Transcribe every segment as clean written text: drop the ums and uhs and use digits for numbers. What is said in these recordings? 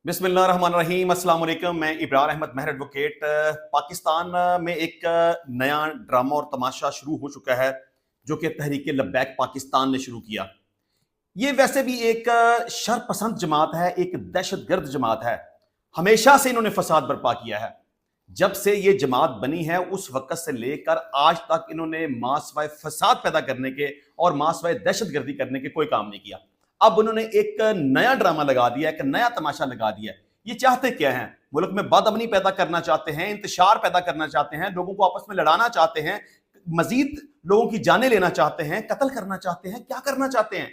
बिस्मिल्लाहिर्रहमानिर्रहीम, अस्सलाम वालेकुम। मैं इब्रार अहमद महर एडवोकेट। पाकिस्तान में एक नया ड्रामा और तमाशा शुरू हो चुका है जो कि तहरीक लब्बैक पाकिस्तान ने शुरू किया। ये वैसे भी एक शरपसंद जमात है, एक दहशतगर्द जमात है। हमेशा से इन्होंने फसाद बर्पा किया है। जब से ये जमात बनी है उस वक्त से लेकर आज तक इन्होंने मासवाए फसाद पैदा करने के और मासवाए दहशतगर्दी करने के कोई काम नहीं किया। अब उन्होंने एक नया ड्रामा लगा दिया, एक नया तमाशा लगा दिया। ये चाहते क्या हैं? मुल्क में बदअमनी पैदा करना चाहते हैं, इंतशार पैदा करना चाहते हैं, लोगों को आपस में लड़ाना चाहते हैं, मजीद लोगों की जानें लेना चाहते हैं, कत्ल करना चाहते हैं। क्या करना चाहते हैं?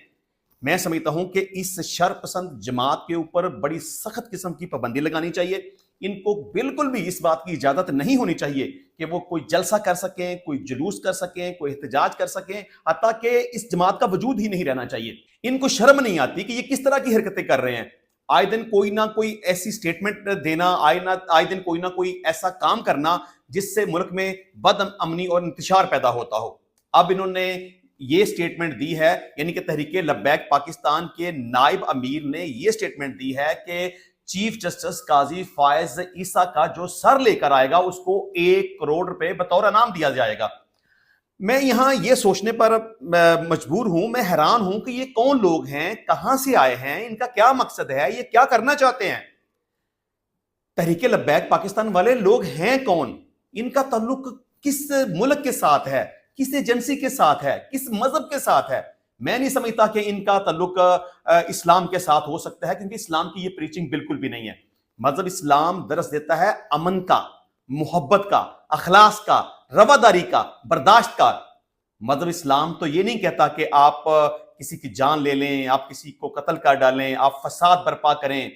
मैं समझता हूं कि इस शरपसंद जमात के ऊपर बड़ी सख्त किस्म की पाबंदी लगानी चाहिए। इनको बिल्कुल भी इस बात की इजाजत नहीं होनी चाहिए कि वो कोई जलसा कर सकें, कोई जुलूस कर सकें, कोई एहतजाज कर सकें, हत्ता कि इस जमात का वजूद ही नहीं रहना चाहिए। इनको शर्म नहीं आती कि ये किस तरह की हरकतें कर रहे हैं। आए दिन कोई ना कोई ऐसी स्टेटमेंट देना, आए दिन कोई ना कोई ऐसा काम करना जिससे मुल्क में बदअमनी और इंतशार पैदा होता हो। अब इन्होंने ये स्टेटमेंट दी है, यानी कि तहरीक लब्बैक पाकिस्तान के नायब अमीर ने यह स्टेटमेंट दी है कि चीफ जस्टिस काजी फायज ईसा का जो सर लेकर आएगा उसको 1 करोड़ रुपए बतौर इनाम दिया जाएगा। मैं यहां यह सोचने पर मजबूर हूं, मैं हैरान हूं कि ये कौन लोग हैं, कहां से आए हैं, इनका क्या मकसद है, ये क्या करना चाहते हैं। तहरीक लब्बैक पाकिस्तान वाले लोग हैं कौन? इनका ताल्लुक किस मुल्क के साथ है, किस एजेंसी के साथ है, किस मजहब के साथ है? मैं नहीं समझता कि इनका ताल्लुक इस्लाम के साथ हो सकता है, क्योंकि इस्लाम की ये प्रीचिंग बिल्कुल भी नहीं है। मजहब इस्लाम दरस देता है अमन का, मोहब्बत का, अखलास का, रवादारी का, बर्दाश्त का। मजहब इस्लाम तो ये नहीं कहता कि आप किसी की जान ले लें, आप किसी को कत्ल कर डालें, आप फसाद बर्पा करें,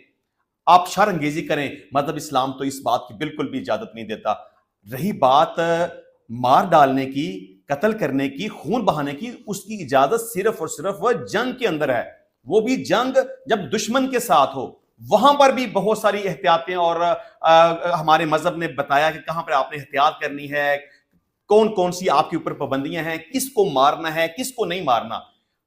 आप शरअंगेजी करें। मजहब इस्लाम तो इस बात की बिल्कुल भी इजाजत नहीं देता। रही बात मार डालने की, कत्ल करने की, खून बहाने की, उसकी इजाजत सिर्फ और सिर्फ वह जंग के अंदर है। वो भी जंग जब दुश्मन के साथ हो, वहां पर भी बहुत सारी एहतियातें और हमारे मजहब ने बताया कि कहां पर आपने एहतियात करनी है, कौन कौन सी आपके ऊपर पाबंदियां हैं, किसको मारना है, किसको नहीं मारना।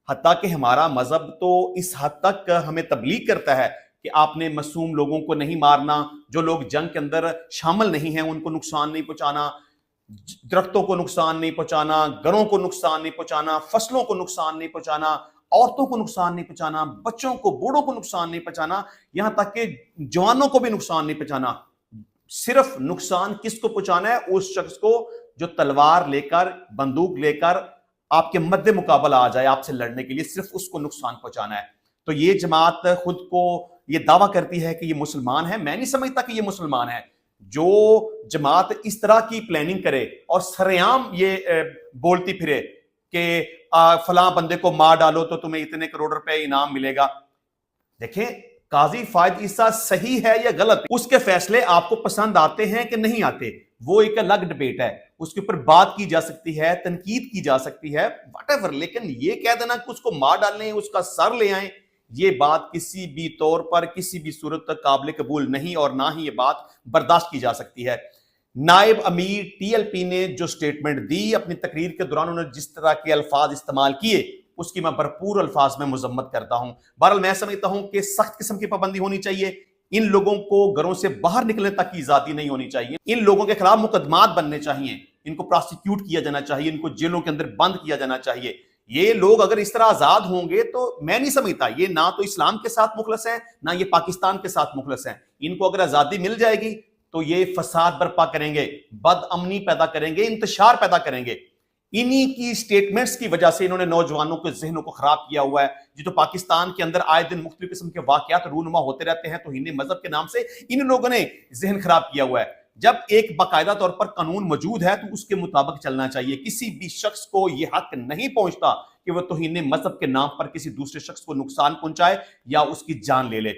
हत्ता कि हमारा मजहब तो इस हद तक हमें तबलीग करता है कि आपने मासूम लोगों को नहीं मारना, जो लोग जंग के अंदर शामिल नहीं हैं उनको नुकसान नहीं पहुंचाना, दरख्तों को नुकसान नहीं पहुंचाना, घरों को नुकसान नहीं पहुंचाना, फसलों को नुकसान नहीं पहुंचाना, औरतों को नुकसान नहीं पहुंचाना, बच्चों को, बूढ़ों को नुकसान नहीं पहुंचाना, यहां तक कि जवानों को भी नुकसान नहीं पहुंचाना। सिर्फ नुकसान किसको पहुंचाना है? उस शख्स को जो तलवार लेकर, बंदूक लेकर आपके मद्दे मुकाबला आ जाए आपसे लड़ने के लिए, सिर्फ उसको नुकसान पहुंचाना है। तो ये जमात खुद को ये दावा करती है कि ये मुसलमान है। मैं नहीं समझता कि ये मुसलमान है। जो जमात इस तरह की प्लानिंग करे और सरेआम ये बोलती फिरे कि फलां बंदे को मार डालो तो तुम्हें इतने करोड़ रुपए इनाम मिलेगा। देखें, काजी फायद ईसा सही है या गलत, उसके फैसले आपको पसंद आते हैं कि नहीं आते, वो एक अलग डिबेट है। उसके ऊपर बात की जा सकती है, तनकीद की जा सकती है, व्हाटएवर। लेकिन ये कह देना कि उसको मार डालें, उसका सर ले आए, ये बात किसी भी तौर पर, किसी भी सूरत तक काबिल कबूल नहीं, और ना ही ये बात बर्दाश्त की जा सकती है। नायब अमीर टीएलपी ने जो स्टेटमेंट दी अपनी तकरीर के दौरान, उन्होंने जिस तरह के अल्फाज इस्तेमाल किए, उसकी मैं भरपूर अल्फाज में मुजम्मत करता हूं। बहरहाल मैं समझता हूं कि सख्त किस्म की पाबंदी होनी चाहिए। इन लोगों को घरों से बाहर निकलने तक की आजादी नहीं होनी चाहिए। इन लोगों के खिलाफ मुकदमात बनने चाहिए, इनको प्रोसिक्यूट किया जाना चाहिए, इनको जेलों के अंदर बंद किया जाना चाहिए। ये लोग अगर इस तरह आजाद होंगे तो मैं नहीं समझता, ये ना तो इस्लाम के साथ मुखलस है, ना ये पाकिस्तान के साथ मुखलस है। इनको अगर आजादी मिल जाएगी तो ये फसाद बर्पा करेंगे, बदअमनी पैदा करेंगे, इंतशार पैदा करेंगे। इन्हीं की स्टेटमेंट्स की वजह से इन्होंने नौजवानों के जहनों को खराब किया हुआ है। जी, तो पाकिस्तान के अंदर आए दिन मुख्तलिफ किस्म के वाकयात रूनुमा होते रहते हैं, तो हिंदी मजहब के नाम से इन लोगों ने जहन खराब किया हुआ है। जब एक बाकायदा तौर पर कानून मौजूद है तो उसके मुताबिक चलना चाहिए। किसी भी शख्स को यह हक नहीं पहुंचता कि वह तौहीन मजहब के नाम पर किसी दूसरे शख्स को नुकसान पहुंचाए या उसकी जान ले ले।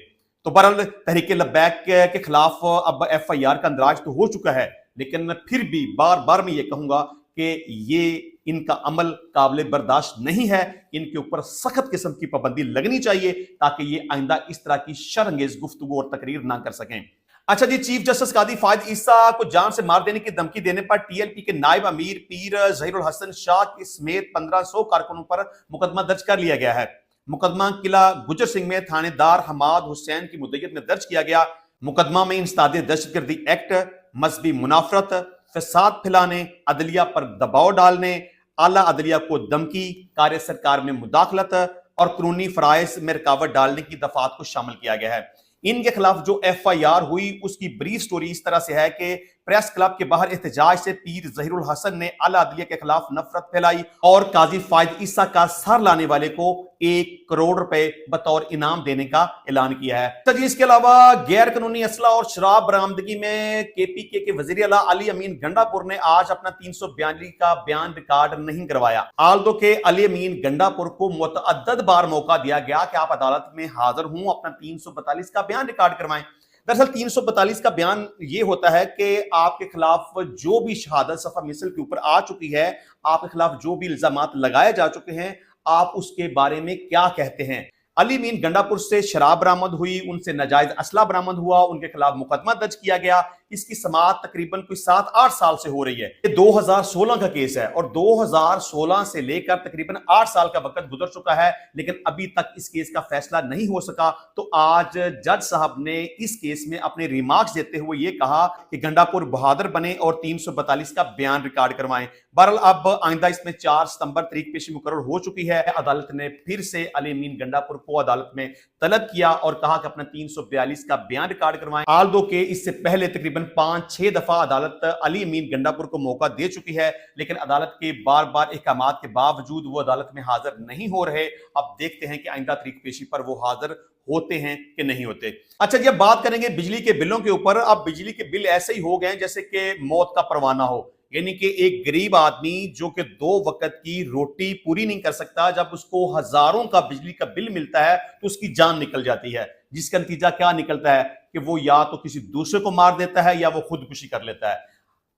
तो बहरहाल तहरीक लब्बैक के खिलाफ अब FIR का अंदराज तो हो चुका है, लेकिन फिर भी बार बार मैं ये कहूंगा कि ये इनका अमल काबिल बर्दाश्त नहीं है। इनके ऊपर सख्त किस्म की पाबंदी लगनी चाहिए ताकि ये आइंदा इस तरह की शर्अंगेज गुफ्तगू और तकरीर ना कर सकें। अच्छा जी, चीफ जस्टिस कादी फायद ईसा को जान से मार देने की धमकी देने पर टीएलपी के नायब अमीर पीर जहीरुल हसन शाह समेत 1500 कारकुनों पर मुकदमा दर्ज कर लिया गया है। मुकदमा किला गुजर सिंह में थानेदार हमाद हुसैन की मुद्दत में दर्ज किया गया। मुकदमा में इंसदाद दहशतगर्दी एक्ट, मजहबी मुनाफरत, फसाद फैलाने, अदलिया पर दबाव डालने, आला अदलिया को धमकी, कार्य सरकार में मुदाखलत और कानूनी फराइज में रुकावट डालने की दफात को शामिल किया गया है। इनके खिलाफ जो FIR हुई उसकी ब्रीफ स्टोरी इस तरह से है कि प्रेस क्लब के बाहर एहतजाज से पीर जहीरुल हसन ने आला अदलिया के खिलाफ नफरत फैलाई और काजी फायद ईसा का सर लाने वाले को 1 करोड़ रुपए बतौर इनाम देने का ऐलान किया है। तो इसके अलावा गैर कानूनी असला और शराब बरामदगी में KPK के वजीर आला अली अमीन गंडापुर ने आज अपना 342 का बयान रिकॉर्ड नहीं करवाया। आल्दो के अली अमीन गंडापुर को मुतअद्दद बार मौका दिया गया कि आप अदालत में हाजिर हूं, अपना 342 का बयान रिकॉर्ड करवाएं। दरअसल 342 का बयान ये होता है कि आपके खिलाफ जो भी शहादत सफा मिसल के ऊपर आ चुकी है, आपके खिलाफ जो भी इल्जामात लगाए जा चुके हैं, आप उसके बारे में क्या कहते हैं। अली अमीन गंडापुर से शराब बरामद हुई, उनसे नाजायज असला बरामद हुआ, उनके खिलाफ मुकदमा दर्ज किया गया। इसकी समाअत तकरीबन कोई 7-8 साल से हो रही है। ये 2016 का केस है और 2016 से लेकर तकरीबन 8 साल का वक्त गुजर चुका है, लेकिन अभी तक इस केस का फैसला नहीं हो सका। तो आज जज साहब ने इस केस में अपने रिमार्क्स देते हुए ये कहा कि गंडापुर बहादुर बने और 342 का बयान रिकॉर्ड करवाएं। बहरहाल अब आइंदा इसमें 4 सितंबर तारीख पेशी मुकर्रर हो चुकी है। अदालत ने फिर से अली अमीन गंडापुर को अदालत में तलब किया और कहा कि अपना 342 का बयान रिकॉर्ड करवाएं। आल्दो के इससे पहले तकरीबन 5-6 दफा अदालत अली अमीन गंडापुर को मौका दे चुकी है, लेकिन अदालत के बार बार अहकामात के बावजूद वो अदालत में हाजिर नहीं हो रहे। अब देखते हैं कि आइंदा तारीख पेशी पर वो हाजिर होते हैं कि नहीं होते। अच्छा जी, अब बात करेंगे बिजली के बिलों के ऊपर। अब बिजली के बिल ऐसे ही हो गए जैसे कि मौत का परवाना हो, यानी कि एक गरीब आदमी जो कि 2 वक्त की रोटी पूरी नहीं कर सकता, जब उसको हजारों का बिजली का बिल मिलता है तो उसकी जान निकल जाती है, जिसका नतीजा क्या निकलता है कि वो या तो किसी दूसरे को मार देता है या वो खुदकुशी कर लेता है।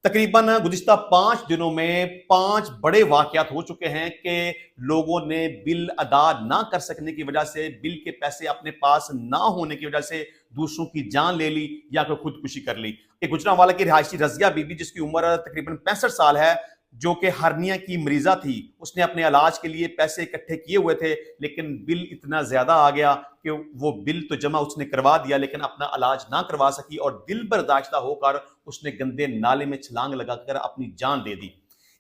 तकरीबन गुज़िश्ता 5 दिनों में 5 बड़े वाकयात हो चुके हैं कि लोगों ने बिल अदा ना कर सकने की वजह से, बिल के पैसे अपने पास ना होने की वजह से दूसरों की जान ले ली या कोई खुदकुशी कर ली। गुजरांवाला की रिहायशी रजिया बीबी, जिसकी उम्र तकरीबन 65 साल है, जो कि हर्निया की मरीजा थी, उसने अपने इलाज के लिए पैसे इकट्ठे किए हुए थे, लेकिन बिल इतना ज्यादा आ गया कि वो बिल तो जमा उसने करवा दिया लेकिन अपना इलाज ना करवा सकी और दिल बर्दाश्ता होकर उसने गंदे नाले में छलांग लगाकर अपनी जान दे दी।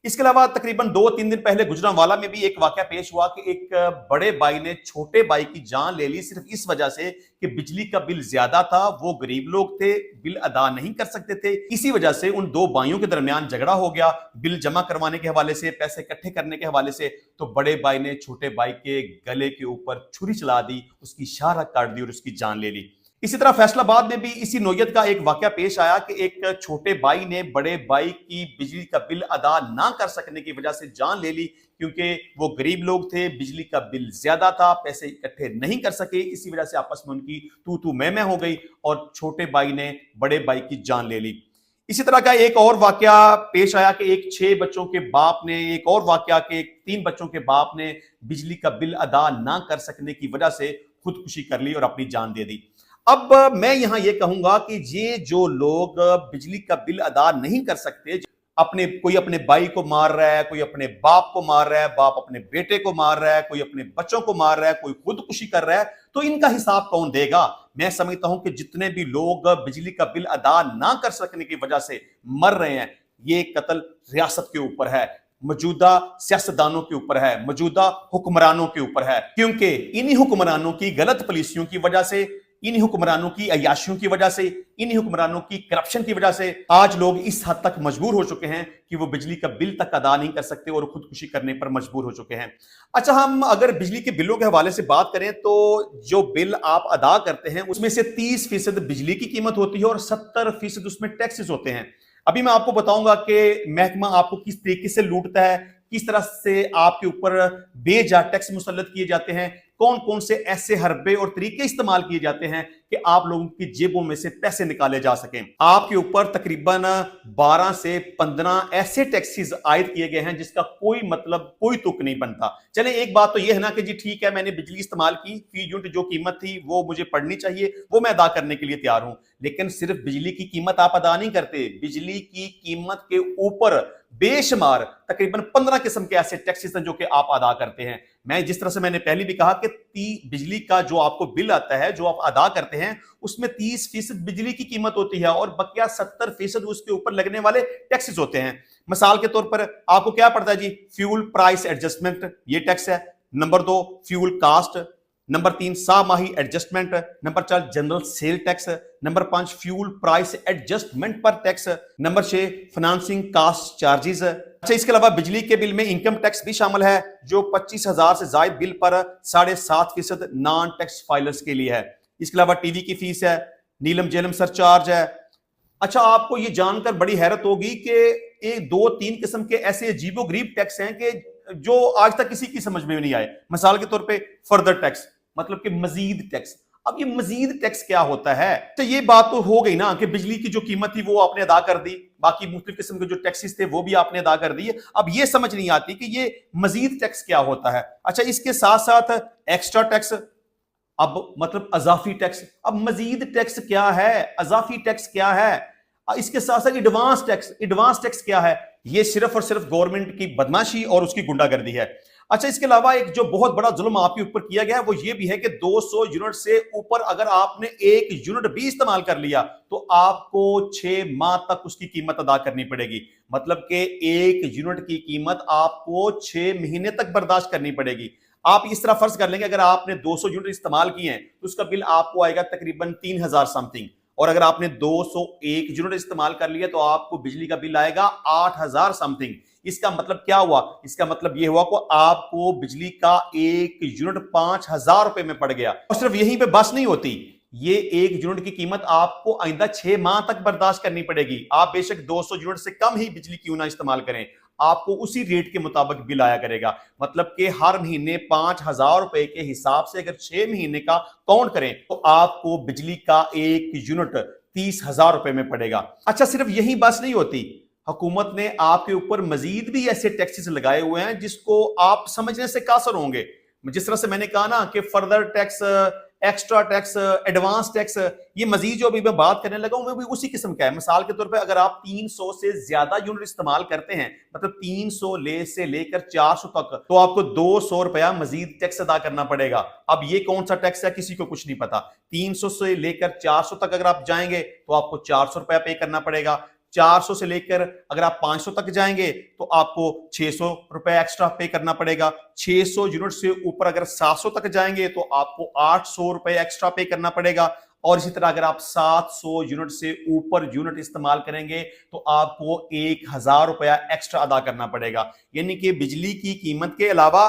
इसके अलावा तकरीबन 2-3 दिन पहले गुजरांवाला में भी एक वाकया पेश हुआ कि एक बड़े भाई ने छोटे भाई की जान ले ली सिर्फ इस वजह से कि बिजली का बिल ज्यादा था, वो गरीब लोग थे, बिल अदा नहीं कर सकते थे। इसी वजह से उन 2 भाइयों के दरमियान झगड़ा हो गया, बिल जमा करवाने के हवाले से, पैसे इकट्ठे करने के हवाले से। तो बड़े भाई ने छोटे भाई के गले के ऊपर छुरी चला दी, उसकी शाहरग काट दी और उसकी जान ले ली। इसी तरह फैसलाबाद में भी इसी नौयत का एक वाकया पेश आया कि एक छोटे भाई ने बड़े भाई की बिजली का बिल अदा ना कर सकने की वजह से जान ले ली, क्योंकि वो गरीब लोग थे, बिजली का बिल ज्यादा था, पैसे इकट्ठे नहीं कर सके। इसी वजह से आपस में उनकी तू मैं हो गई और छोटे भाई ने बड़े भाई की जान ले ली। इसी तरह का एक और वाकया पेश आया कि एक 6 बच्चों के बाप ने, एक और वाकया के 3 बच्चों के बाप ने बिजली का बिल अदा ना कर सकने की वजह से खुदकुशी कर ली और अपनी जान दे दी। अब मैं यहां यह कहूंगा कि ये जो लोग बिजली का बिल अदा नहीं कर सकते, कोई अपने भाई को मार रहा है, कोई अपने बाप को मार रहा है, बाप अपने बेटे को मार रहा है, कोई अपने बच्चों को मार रहा है, कोई खुदकुशी कर रहा है, तो इनका हिसाब कौन देगा? मैं समझता हूं कि जितने भी लोग बिजली का बिल अदा ना कर सकने की वजह से मर रहे हैं, ये कत्ल रियासत के ऊपर है, मौजूदा सियासतदानों के ऊपर है, मौजूदा हुक्मरानों के ऊपर है, क्योंकि इन्हीं हुक्मरानों की गलत पॉलिसियों की वजह से, इन्हीं हुक्मरानों की अयाशियों की वजह से, इन्हीं हुक्मरानों की करप्शन की वजह से आज लोग इस हद तक मजबूर हो चुके हैं कि वो बिजली का बिल तक अदा नहीं कर सकते और खुदकुशी करने पर मजबूर हो चुके हैं। अच्छा, हम अगर बिजली के बिलों के हवाले से बात करें तो जो बिल आप अदा करते हैं उसमें से 30% बिजली की कीमत होती है और 70% उसमें टैक्सेस होते हैं। अभी मैं आपको बताऊंगा कि महकमा आपको किस तरीके से लूटता है, किस तरह से आपके ऊपर बेजा टैक्स मुसल्लत किए जाते हैं, कौन कौन से ऐसे हरबे और तरीके इस्तेमाल किए जाते हैं कि आप लोगों की जेबों में से पैसे निकाले जा सकें। आपके ऊपर तकरीबन 12 से 15 ऐसे टैक्सेस आयद किए गए हैं जिसका कोई मतलब, कोई तुक नहीं बनता। चले, एक बात तो यह है ना कि जी ठीक है, मैंने बिजली इस्तेमाल की, फी यूनिट जो कीमत थी वो मुझे पड़नी चाहिए, वो मैं अदा करने के लिए तैयार हूं, लेकिन सिर्फ बिजली की कीमत आप अदा नहीं करते, बिजली की कीमत के ऊपर बेशुमार तकरीबन 15 किस्म के ऐसे टैक्सेस हैं जो कि आप अदा करते हैं। मैं जिस तरह से मैंने पहले भी कहा कि बिजली का जो आपको बिल आता है, जो आप अदा करते हैं, उसमें 30% बिजली की कीमत होती है और बकिया 70% उसके ऊपर लगने वाले टैक्सेस होते हैं। मिसाल के तौर पर आपको क्या पड़ता है जी? फ्यूल प्राइस एडजस्टमेंट, ये टैक्स है। नंबर 2 फ्यूल कास्ट, नंबर 3 सामाही adjustment, number 4 general sale tax, number 5 fuel price adjustment पर tax, number 6 financing cost charges. अच्छा, इसके अलावा बिजली के बिल में इनकम टैक्स भी शामिल है, जो 25,000 से जायद बिल पर 7.5% नॉन टैक्स फाइलर्स के लिए है। इसके अलावा टीवी की फीस है, नीलम जेलम सरचार्ज है। अच्छा, आपको ये जानकर बड़ी हैरत होगी कि एक 2-3 किस्म के ऐसे अजीबोगरीब टैक्स हैं कि जो आज तक किसी की समझ में नहीं आए। मिसाल के तौर पे फर्दर टैक्स, मतलब कि मजीद टैक्स। अब ये मजीद टैक्स क्या होता है? तो ये बात तो हो गई ना कि बिजली की जो कीमत थी वो आपने अदा कर दी, बाकी मुख्तलिफ किस्म के जो टैक्सेस थे वो भी आपने अदा कर दिए। अब ये समझ नहीं आती कि ये मजीद टैक्स क्या होता है। अच्छा, इसके साथ साथ एक्स्ट्रा टैक्स, अब मतलब अजाफी टैक्स। अब मजीद टैक्स क्या है, अजाफी टैक्स क्या है, इसके साथ साथ एडवांस टैक्स। एडवांस टैक्स क्या है? ये सिर्फ और सिर्फ गवर्नमेंट की बदमाशी और उसकी गुंडागर्दी है। अच्छा, इसके अलावा एक जो बहुत बड़ा जुल्म आपके ऊपर किया गया है वो ये भी है कि 200 यूनिट से ऊपर अगर आपने 1 यूनिट भी इस्तेमाल कर लिया तो आपको 6 माह तक उसकी कीमत अदा करनी पड़ेगी। मतलब कि 1 यूनिट की कीमत आपको 6 महीने तक बर्दाश्त करनी पड़ेगी। आप इस तरह फर्ज कर लेंगे अगर आपने 200 यूनिट इस्तेमाल किए हैं तो उसका बिल आपको आएगा तकरीबन 3,000 समथिंग, और अगर आपने 201 यूनिट इस्तेमाल कर लिया तो आपको बिजली का बिल आएगा 8,000 समथिंग। इसका मतलब क्या हुआ? इसका मतलब यह हुआ कि आपको बिजली का 1 यूनिट 5,000 रुपए में पड़ गया। और सिर्फ यहीं पे बस नहीं होती, ये 1 यूनिट की कीमत आपको आइंदा 6 माह तक बर्दाश्त करनी पड़ेगी। आप बेशक 200 यूनिट से कम ही बिजली क्यों ना इस्तेमाल करें, आपको उसी रेट के मुताबिक बिल आया करेगा। मतलब कि हर महीने 5,000 रुपए के हिसाब से अगर 6 महीने का काउंट करें तो आपको बिजली का 1 यूनिट 30,000 रुपए में पड़ेगा। अच्छा, सिर्फ यही बस नहीं होती, हुकूमत ने आपके ऊपर मजीद भी ऐसे टैक्सेस लगाए हुए हैं जिसको आप समझने से कासर होंगे। जिस तरह से मैंने कहा ना कि further tax, extra tax, advance tax, ये मजीद जो अभी मैं बात करने लगा हूं वो भी उसी किस्म का है। मिसाल के तौर पे अगर आप 300 से ज्यादा यूनिट इस्तेमाल करते हैं, मतलब 300 से लेकर 400 तक, तो आपको 200 रुपया मजीद टैक्स अदा करना पड़ेगा। अब ये कौन सा टैक्स है किसी को कुछ नहीं पता। 300 से लेकर 400 तक अगर आप जाएंगे तो आपको 400 रुपया पे करना पड़ेगा। 400 से लेकर अगर आप 500 तक जाएंगे तो आपको 600 रुपए एक्स्ट्रा पे करना पड़ेगा। 600 यूनिट से ऊपर अगर 700 तक जाएंगे तो आपको 800 रुपए एक्स्ट्रा पे करना पड़ेगा। और इसी तरह अगर आप 700 यूनिट से ऊपर यूनिट इस्तेमाल करेंगे तो आपको 1,000 रुपया एक्स्ट्रा अदा करना पड़ेगा। यानी कि बिजली की कीमत के अलावा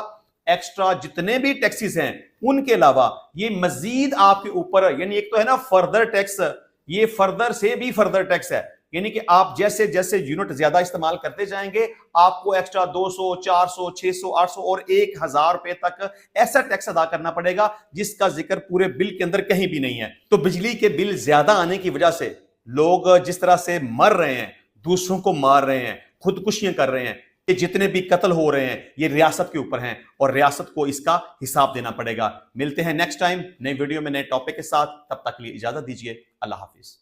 एक्स्ट्रा जितने भी टैक्सेस हैं उनके अलावा ये मजीद आपके ऊपर, यानी एक तो है ना फर्दर टैक्स, ये फर्दर से भी फर्दर टैक्स है। यानी कि आप जैसे जैसे यूनिट ज्यादा इस्तेमाल करते जाएंगे आपको एक्स्ट्रा 200, 400, 600, 800 और 1,000 रुपए तक ऐसा टैक्स अदा करना पड़ेगा जिसका जिक्र पूरे बिल के अंदर कहीं भी नहीं है। तो बिजली के बिल ज्यादा आने की वजह से लोग जिस तरह से मर रहे हैं, दूसरों को मार रहे हैं, खुदकुशियां कर रहे हैं, ये जितने भी कत्ल हो रहे हैं ये रियासत के ऊपर हैं और रियासत को इसका हिसाब देना पड़ेगा। मिलते हैं नेक्स्ट टाइम नई वीडियो में नए टॉपिक के साथ, तब तक के लिए इजाजत दीजिए। अल्लाह हाफिज।